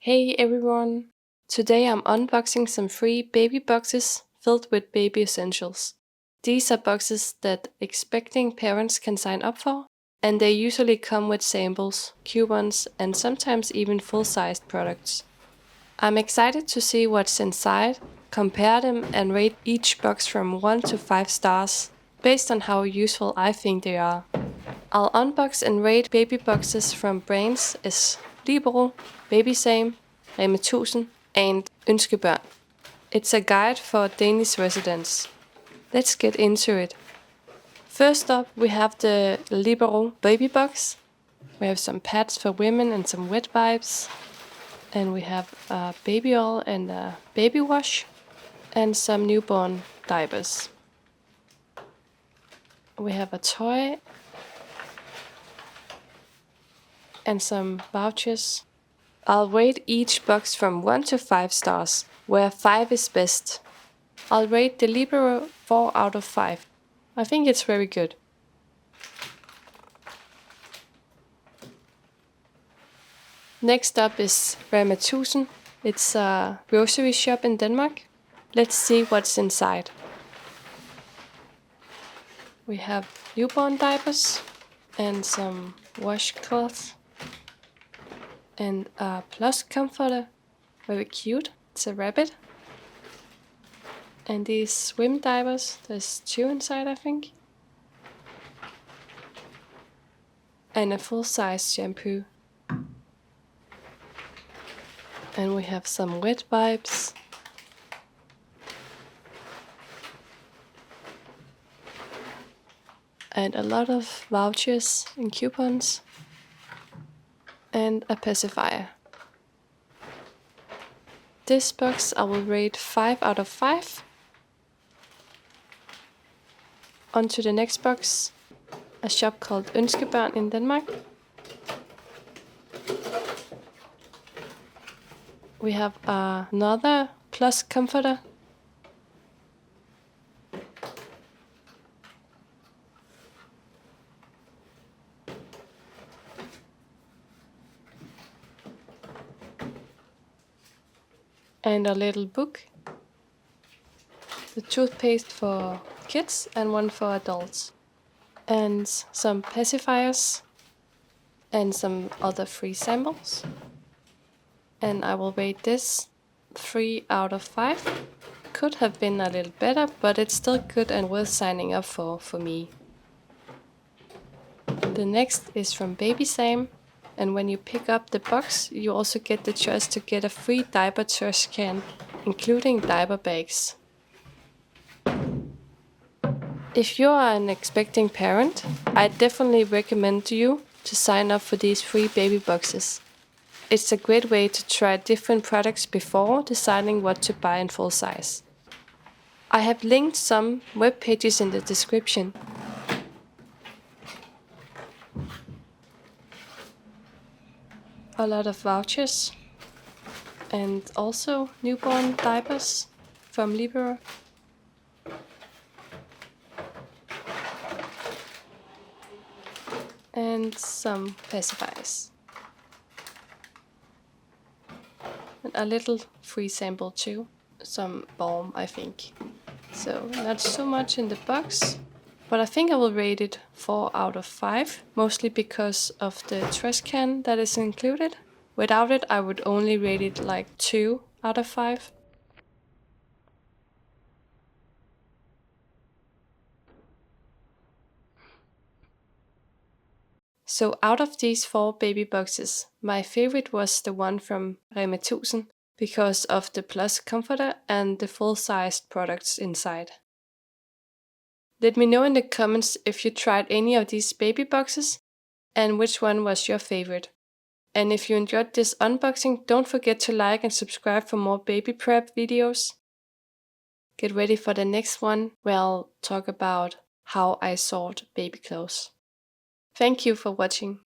Hey everyone! Today I'm unboxing some free baby boxes filled with baby essentials. These are boxes that expecting parents can sign up for, and they usually come with samples, coupons, and sometimes even full-sized products. I'm excited to see what's inside, compare them, and rate each box from 1 to 5 stars based on how useful I think they are. I'll unbox and rate baby boxes from brands as Libero, Babysam, Rema and Ønskebørn. It's a guide for Danish residents. Let's get into it. First up, we have the Libero baby box. We have some pads for women and some wet wipes. And we have a baby oil and a baby wash. And some newborn diapers. We have a toy. And some vouchers. I'll rate each box from 1 to 5 stars, where 5 is best. I'll rate the Libero 4 out of 5. I think it's very good. Next up is Rema. It's a grocery shop in Denmark. Let's see what's inside. We have newborn diapers and some washcloths. And a plus comforter, very cute. It's a rabbit. And these swim diapers, there's 2 inside I think. And a full-size shampoo. And we have some wet wipes. And a lot of vouchers and coupons. And a pacifier. This box I will rate 5 out of 5. On to the next box, a shop called Ønskebørn in Denmark. We have another plus comforter. And a little book. The toothpaste for kids and one for adults. And some pacifiers. And some other free samples. And I will rate this 3 out of 5. Could have been a little better, but it's still good and worth signing up for me. The next is from Babysam. And when you pick up the box, you also get the choice to get a free diaper trash can, including diaper bags. If you are an expecting parent, I definitely recommend you to sign up for these free baby boxes. It's a great way to try different products before deciding what to buy in full size. I have linked some web pages in the description. A lot of vouchers and also newborn diapers from Libero. And some pacifiers. And a little free sample too. Some balm I think. So not so much in the box. But I think I will rate it 4 out of 5, mostly because of the trash can that is included. Without it, I would only rate it like 2 out of 5. So out of these 4 baby boxes, my favorite was the one from Rema because of the plus comforter and the full-sized products inside. Let me know in the comments if you tried any of these baby boxes and which one was your favorite. And if you enjoyed this unboxing, don't forget to like and subscribe for more baby prep videos. Get ready for the next one where I'll talk about how I sort baby clothes. Thank you for watching.